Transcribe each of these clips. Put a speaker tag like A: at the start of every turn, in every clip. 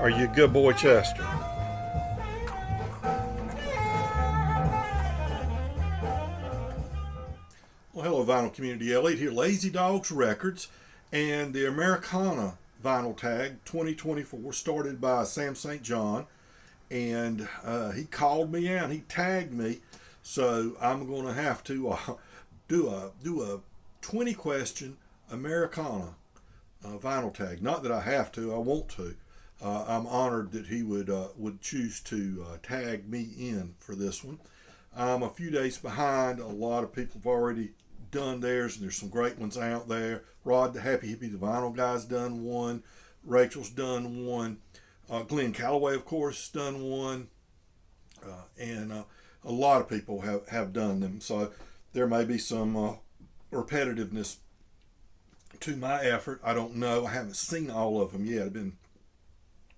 A: Are you a good boy, Chester? Well, hello, vinyl community. Elliot here, Lazy Dogs Records, and the Americana vinyl tag 2024 started by Sam St. John, and he called me out. He tagged me, so I'm going to have to do a 20 question Americana vinyl tag. Not that I have to, I want to. I'm honored that he would choose to tag me in for this one. I'm a few days behind. A lot of people have already done theirs, and there's some great ones out there. Rod the Happy Hippie, the vinyl guy's done one. Rachel's done one. Glenn Calloway, of course, done one. And a lot of people have done them. So there may be some repetitiveness to my effort. I don't know. I haven't seen all of them yet. I've been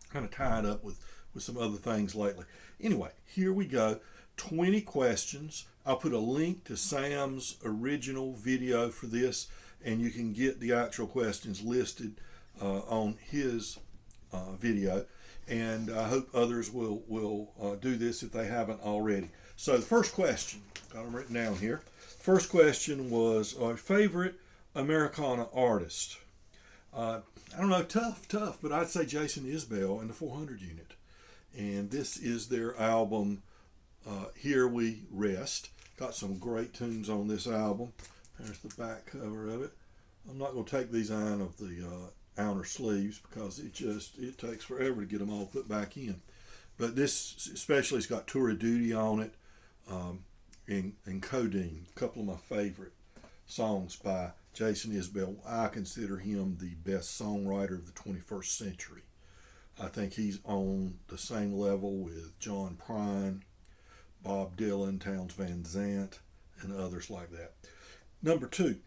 A: kind of tied up with some other things lately. Anyway, here we go. 20 questions. I'll put a link to Sam's original video for this, and you can get the actual questions listed on his video. And I hope others will do this if they haven't already. So the first question, got them written down here. First question was our favorite Americana artist. I don't know, tough, but I'd say Jason Isbell and the 400 Unit. And this is their album, Here We Rest. Got some great tunes on this album. There's the back cover of it. I'm not going to take these out of the outer sleeves because it takes forever to get them all put back in. But this especially has got Tour of Duty on it, and Codeine, a couple of my favorite songs by Jason Isbell. I consider him the best songwriter of the 21st century. I think he's on the same level with John Prine, Bob Dylan, Townes Van Zandt, and others like that. Number 2,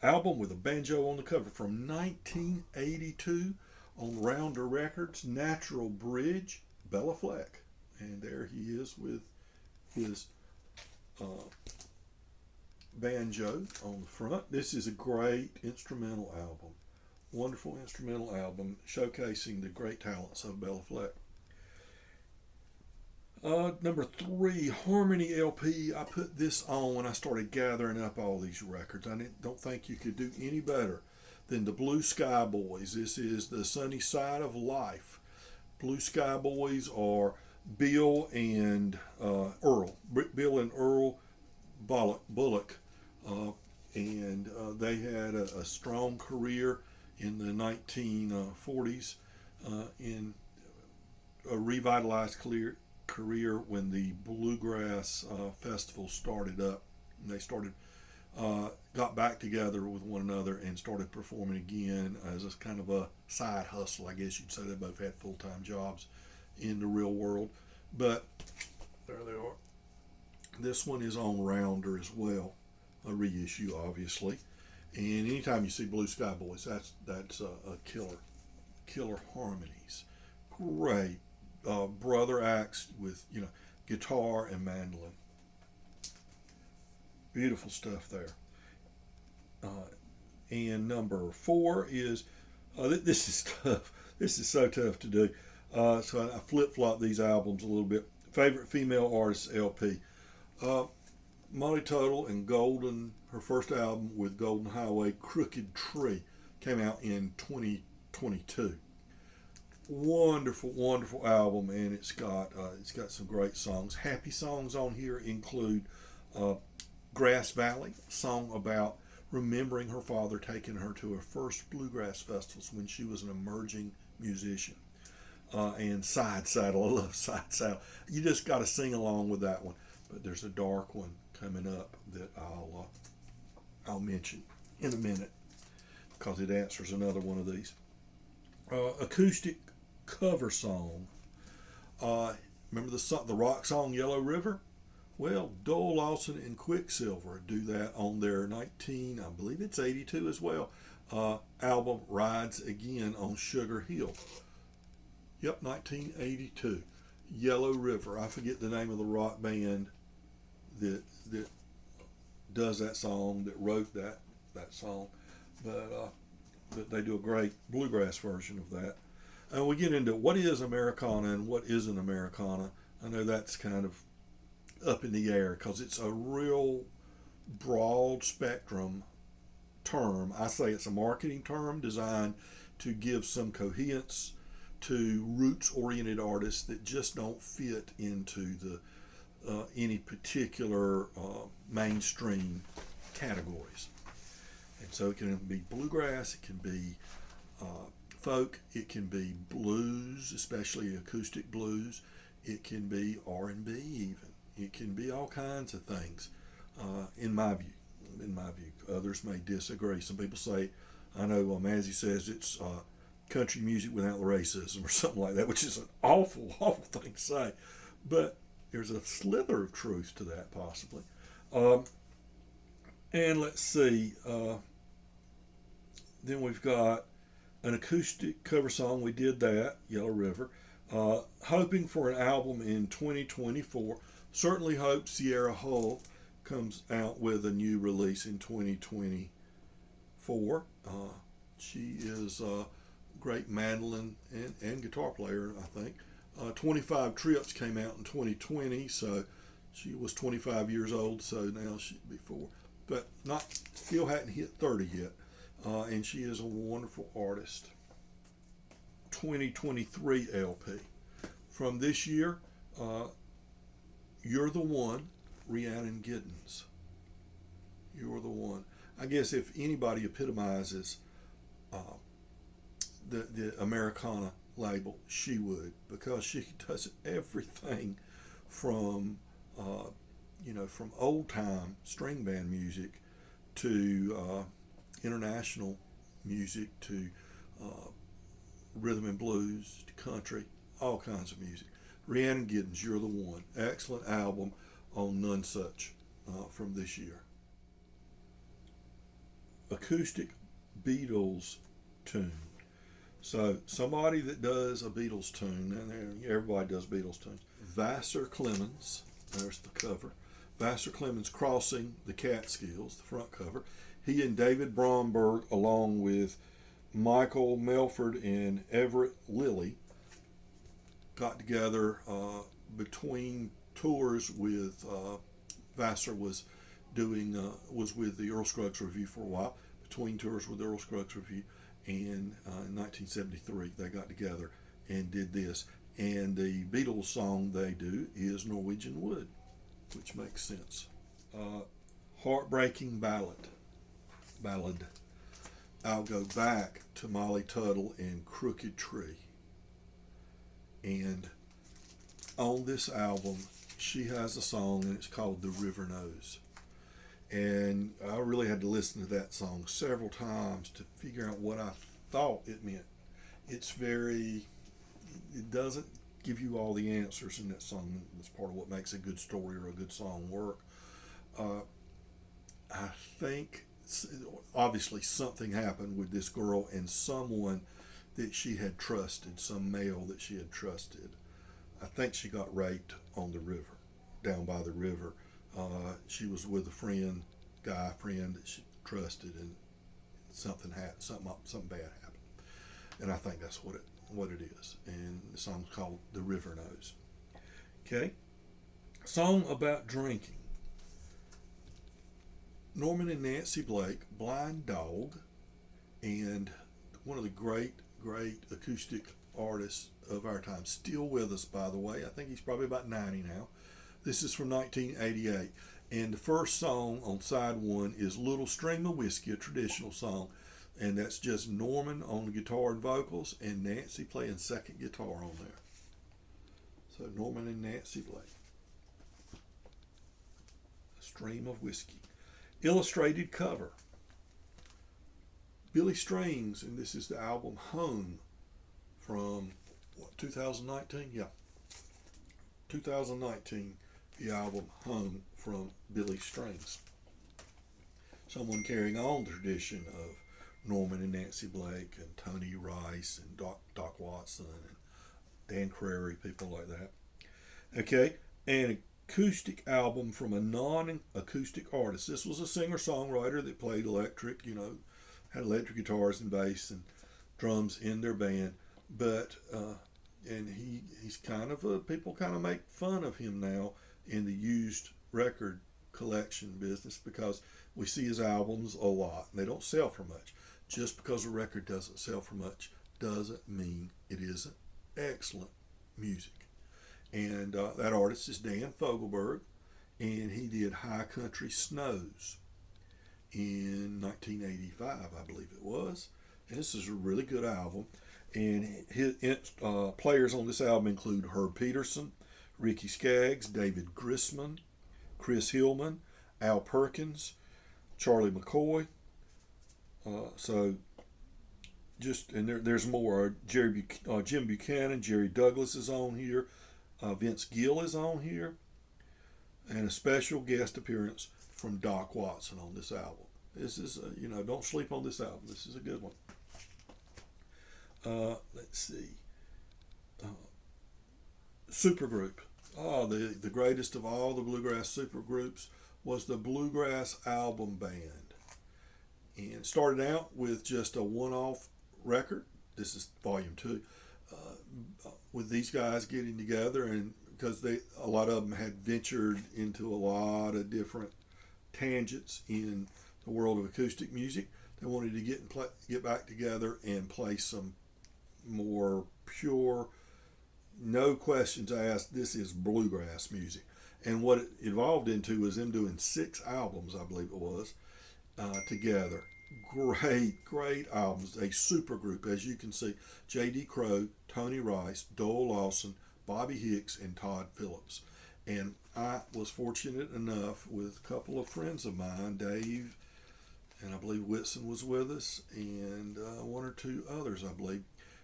A: album with a banjo on the cover from 1982 on Rounder Records, Natural Bridge, Bella Fleck. And there he is with his banjo on the front. This is a great instrumental album. Wonderful instrumental album showcasing the great talents of Bella Fleck. Number 3, Harmony LP. I put this on when I started gathering up all these records. I don't think you could do any better than the Blue Sky Boys. This is the Sunny Side of Life. Blue Sky Boys are Bill and Earl. Bill and Earl Bullock. And they had a strong career in the 1940s, in a revitalized career when the Bluegrass festival started up. And they got back together with one another and started performing again as a kind of a side hustle, I guess you'd say. They both had full-time jobs in the real world. But there they are. This one is on Rounder as well, a reissue, obviously. And anytime you see Blue Sky Boys, that's a killer harmonies. Great brother acts with guitar and mandolin. Beautiful stuff there. And number 4 is this is tough. This is so tough to do. So I flip-flop these albums a little bit. Favorite female artist LP. Molly Tuttle and Golden, her first album with Golden Highway, Crooked Tree, came out in 2022. Wonderful album, and it's got some great songs. Happy songs on here include Grass Valley, a song about remembering her father taking her to her first bluegrass festivals when she was an emerging musician. And Side Saddle, I love Side Saddle. You just got to sing along with that one. But there's a dark one coming up that I'll mention in a minute because it answers another one of these. Acoustic cover song. Remember the rock song Yellow River? Well, Dole, Lawson, and Quicksilver do that on their I believe it's 82 as well, album Rides Again on Sugar Hill. Yep, 1982. Yellow River. I forget the name of the rock band that does that song, that wrote that song, but they do a great bluegrass version of that. And we get into what is Americana and what isn't Americana. I know that's kind of up in the air because it's a real broad spectrum term. I say it's a marketing term designed to give some coherence to roots-oriented artists that just don't fit into the any particular mainstream categories. And so it can be bluegrass, it can be folk, it can be blues, especially acoustic blues. It can be R&B even. It can be all kinds of things. In my view, others may disagree. Some people say, I know Mazzy says it's country music without the racism or something like that, which is an awful, awful thing to say. But there's a slither of truth to that, possibly. And let's see. Then we've got an acoustic cover song. We did that, Yellow River. Hoping for an album in 2024. Certainly hope Sierra Hull comes out with a new release in 2024. She is a great mandolin and guitar player, I think. 25 Trips came out in 2020, so she was 25 years old, so now she'd be 4. But still hadn't hit 30 yet. And she is a wonderful artist. 2023 LP. From this year, You're the One, Rhiannon Giddens. You're the One. I guess if anybody epitomizes the Americana label, she would, because she does everything from from old time string band music to international music to rhythm and blues to country, all kinds of music. Rhiannon Giddens, You're the One. Excellent album on None Such from this year. Acoustic Beatles tune. So somebody that does a Beatles tune, and everybody does Beatles tunes. Vasser Clemens, there's the cover. Vasser Clemens Crossing the Catskills, the front cover. He and David Bromberg, along with Michael Melford and Everett Lilly, got together between tours with Vasser was with the Earl Scruggs Review for a while. Between tours with the Earl Scruggs Review, and in 1973 they got together and did this. And the Beatles song they do is Norwegian Wood, which makes sense. Heartbreaking Ballad. I'll go back to Molly Tuttle and Crooked Tree. And on this album, she has a song, and it's called The River Knows. And I really had to listen to that song several times to figure out what I thought it meant. It doesn't give you all the answers in that song. That's part of what makes a good story or a good song work. I think obviously something happened with this girl and someone that she had trusted, some male that she had trusted. I think she got raped on the river, down by the river. She was with a guy friend that she trusted, and something bad happened. And I think that's what it is. And the song's called The River Knows. Okay. Song about drinking. Norman and Nancy Blake, Blind Dawg, and one of the great acoustic artists of our time. Still with us, by the way. I think he's probably about 90 now. This is from 1988. And the first song on side 1 is Little Stream of Whiskey, a traditional song. And that's just Norman on the guitar and vocals and Nancy playing second guitar on there. So Norman and Nancy Blake. A Stream of Whiskey. Illustrated cover. Billy Strings, and this is the album Home from 2019? Yeah. 2019, the album Home from Billy Strings. Someone carrying on the tradition of Norman and Nancy Blake and Tony Rice and Doc Watson and Dan Crary, people like that. Okay, an acoustic album from a non-acoustic artist. This was a singer-songwriter that played electric, had electric guitars and bass and drums in their band. but and he's kind of people kind of make fun of him now in the used record collection business because we see his albums a lot. They don't sell for much. Just because a record doesn't sell for much doesn't mean it isn't excellent music. And that artist is Dan Fogelberg, and he did High Country Snows in 1985, I believe it was. And this is a really good album. And his players on this album include Herb Peterson, Ricky Skaggs, David Grisman, Chris Hillman, Al Perkins, Charlie McCoy. So just and there's more. Jim Buchanan, Jerry Douglas is on here. Vince Gill is on here, and a special guest appearance from Doc Watson on this album. This is don't sleep on this album. This is a good one. Let's see. Supergroup. Oh, the greatest of all the bluegrass supergroups was the Bluegrass Album Band. And it started out with just a one-off record. This is volume 2. With these guys getting together, and because a lot of them had ventured into a lot of different tangents in the world of acoustic music, they wanted to get back together and play some more pure, no questions asked, this is bluegrass music. And what it evolved into was them doing 6 albums, I believe it was, together. Great albums. A super group, as you can see. J.D. Crowe, Tony Rice, Dole Lawson, Bobby Hicks, and Todd Phillips. And I was fortunate enough with a couple of friends of mine, Dave, and I believe Whitson was with us, and one or two others, I believe.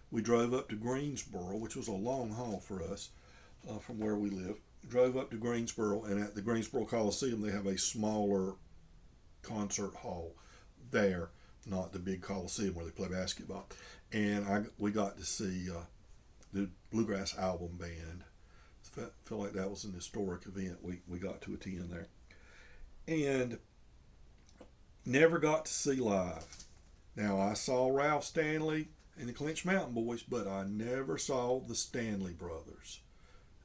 A: We drove up to Greensboro, which was a long haul for us from where we live. Drove up to Greensboro, and at the Greensboro Coliseum, they have a smaller concert hall there, not the big Coliseum where they play basketball. And we got to see the Bluegrass Album Band. Felt like that was an historic event we got to attend there. And never got to see live. Now, I saw Ralph Stanley and the Clinch Mountain Boys, but I never saw the Stanley Brothers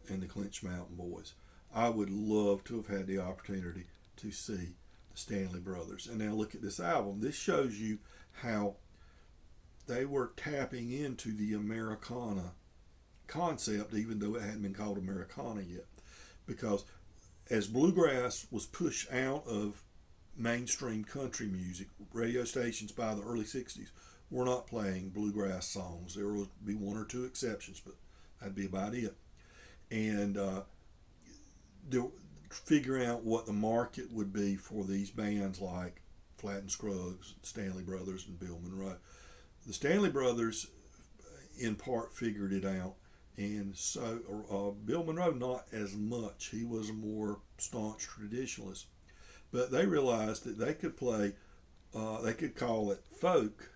A: and the Clinch Mountain Boys. I would love to have had the opportunity to see the Stanley Brothers. And now look at this album. This shows you how they were tapping into the Americana concept, even though it hadn't been called Americana yet. Because as bluegrass was pushed out of mainstream country music, radio stations by the early 60s were not playing bluegrass songs. There would be one or two exceptions, but that'd be about it. And figuring out what the market would be for these bands like Flatt and Scruggs, Stanley Brothers, and Bill Monroe. The Stanley Brothers, in part, figured it out, and so Bill Monroe not as much. He was a more staunch traditionalist, but they realized that they could play. They could call it folk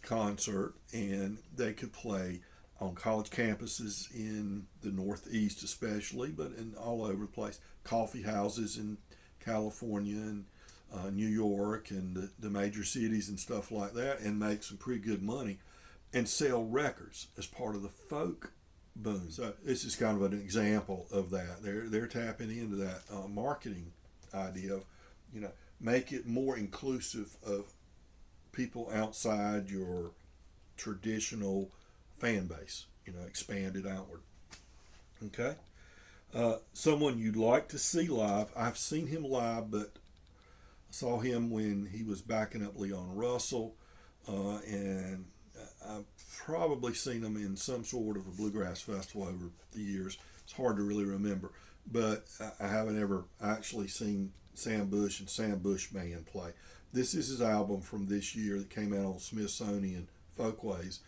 A: concert, and they could play on college campuses in the Northeast especially, but in all over the place. Coffee houses in California and New York and the major cities and stuff like that, and make some pretty good money and sell records as part of the folk boom. So this is kind of an example of that. They're tapping into that marketing idea of, make it more inclusive of people outside your traditional fan base, expand it outward. Okay. Someone you'd like to see live. I've seen him live, but I saw him when he was backing up Leon Russell, and I've probably seen him in some sort of a bluegrass festival over the years. It's hard to really remember, but I haven't ever actually seen Sam Bush and Sam Bush Band play. This is his album from this year that came out on Smithsonian Folkways.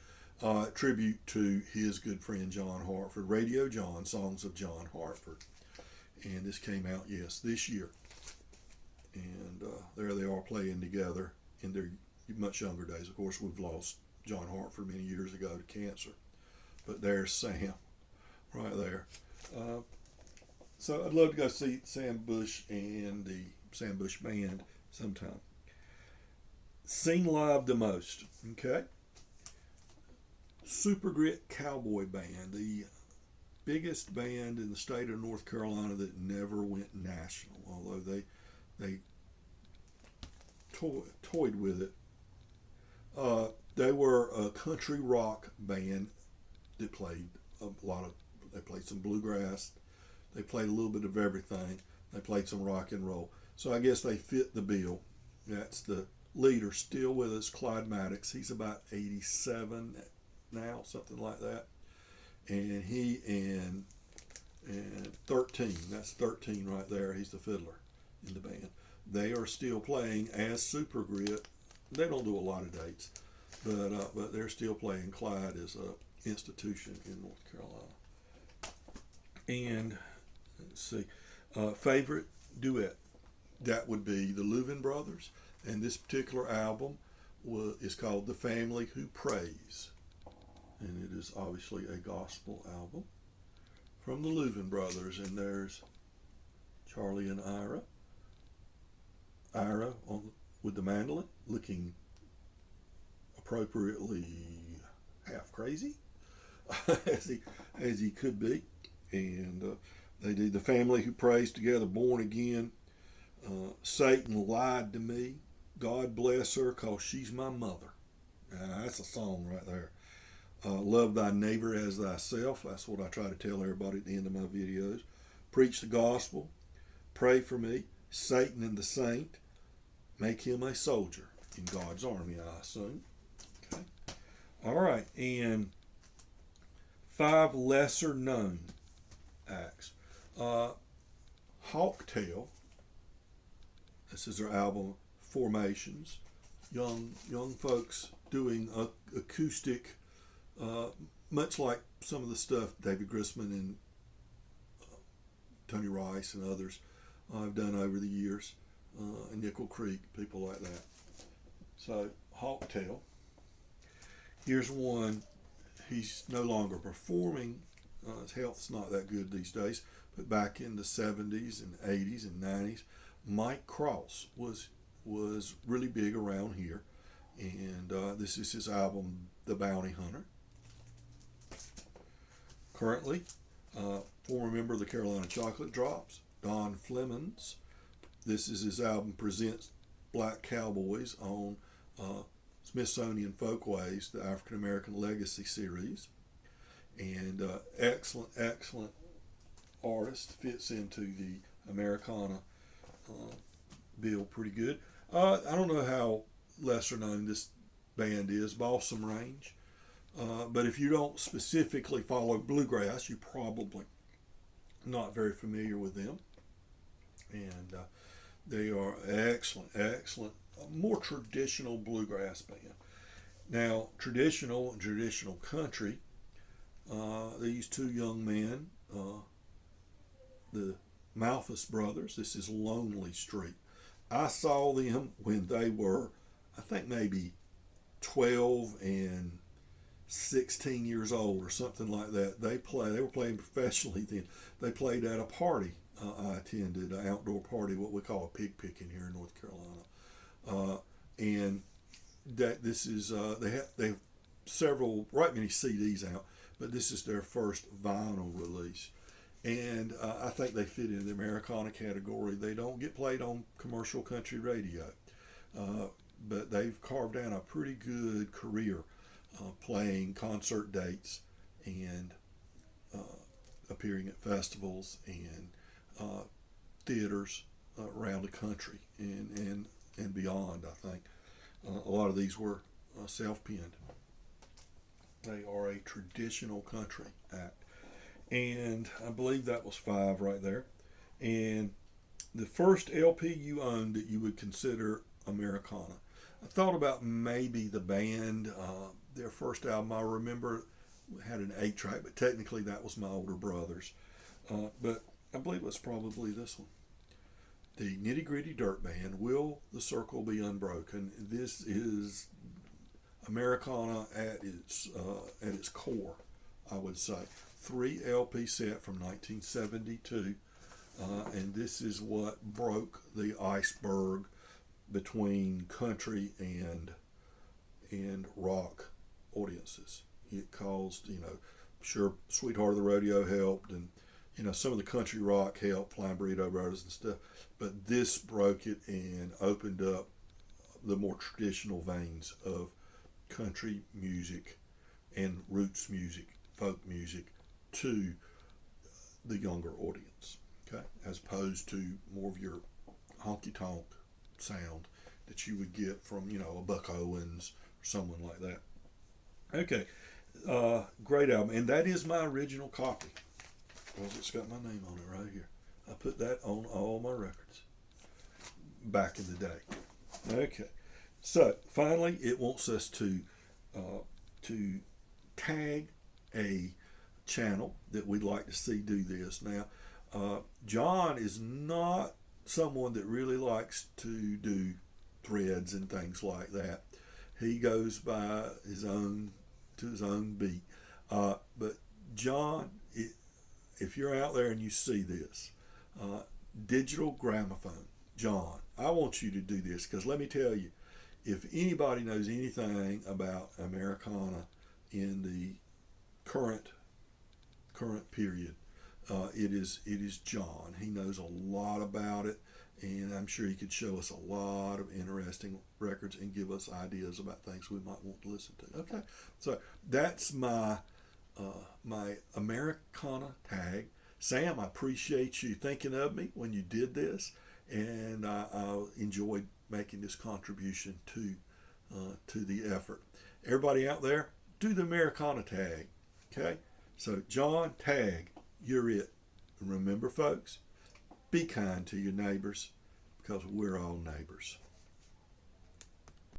A: Tribute to his good friend John Hartford, Radio John, Songs of John Hartford. And this came out, this year. And there they are playing together in their much younger days. Of course, we've lost John Hartford many years ago to cancer. But there's Sam, right there. So I'd love to go see Sam Bush and the Sam Bush Band sometime. Seen live the most, okay? Super Grit Cowboy Band, the biggest band in the state of North Carolina that never went national, although they toyed with it. They were a country rock band that played a lot of. They played some bluegrass. They played a little bit of everything. They played some rock and roll. So I guess they fit the bill. That's the leader still with us, Clyde Maddox. He's about 87 now, something like that. And he and 13, that's 13 right there. He's the fiddler in the band. They are still playing as Super Grit. They don't do a lot of dates, but they're still playing. Clyde is a institution in North Carolina. And let's see, favorite duet, that would be the Len Brothers, and this particular album is called The Family Who Prays, and it is obviously a gospel album from the Len Brothers. And there's Charlie and Ira with the mandolin, looking appropriately half crazy as he could be. And they do The Family Who Prays Together, Born Again, Satan Lied to Me, God Bless Her 'Cause She's My Mother. That's a song right there. Love Thy Neighbor as Thyself. That's what I try to tell everybody at the end of my videos. Preach the Gospel, Pray for Me, Satan and the Saint, Make Him a Soldier in God's Army, I assume. Okay. All right, and 5 lesser known acts. Hawktail. This is their album Formations. Young folks doing acoustic, much like some of the stuff David Grisman and Tony Rice and others I've done over the years, and Nickel Creek, people like that. So Hawktail. Here's one. He's no longer performing. His health's not that good these days. But back in the 70s and 80s and 90s, Mike Cross was really big around here. And this is his album, The Bounty Hunter. Currently, former member of the Carolina Chocolate Drops, Don Flemings. This is his album, Presents Black Cowboys, on Smithsonian Folkways, the African American Legacy series. And excellent artist, fits into the Americana bill pretty good. I don't know how lesser known this band is, Balsam Range. But if you don't specifically follow bluegrass, you're probably not very familiar with them. And they are excellent, more traditional bluegrass band. Now, traditional country, these two young men, the Malthus brothers, this is Lonely Street. I saw them when they were, I think maybe 12 and 16 years old or something like that. They were playing professionally then. They played at a party I attended, an outdoor party, what we call a pig picking here in North Carolina. And that this is, they have several, right many CDs out, but this is their first vinyl release. And I think they fit in the Americana category. They don't get played on commercial country radio, but they've carved out a pretty good career playing concert dates and appearing at festivals and theaters around the country and beyond, I think. A lot of these were self-penned. They are a traditional country act. And I believe that was 5 right there. And the first LP you owned that you would consider Americana. I thought about maybe the band, their first album, I remember had an 8-track, but technically that was my older brother's. But I believe it was probably this one. The Nitty Gritty Dirt Band, Will the Circle Be Unbroken? This is Americana at its core, I would say. 3 LP set from 1972, and this is what broke the iceberg between country and rock audiences. it caused, sure, Sweetheart of the Rodeo helped, and some of the country rock helped, Flying Burrito Brothers and stuff. But this broke it and opened up the more traditional veins of country music and roots music, folk music, to the younger audience, okay, as opposed to more of your honky tonk sound that you would get from a Buck Owens or someone like that. Okay, great album, and that is my original copy because it's got my name on it right here. I put that on all my records back in the day. Okay, so finally, it wants us to tag a channel that we'd like to see do this. Now, John is not someone that really likes to do threads and things like that. He goes by his own beat. But John, if you're out there and you see this, digital gramophone, John, I want you to do this because let me tell you, if anybody knows anything about Americana in the current period, it is John. He knows a lot about it, and I'm sure he could show us a lot of interesting records and give us ideas about things we might want to listen to. Okay, so that's my my Americana tag. Sam, I appreciate you thinking of me when you did this, and I enjoyed making this contribution to the effort. Everybody out there, do the Americana tag. Okay, so John, tag, you're it. And remember, folks, be kind to your neighbors because we're all neighbors.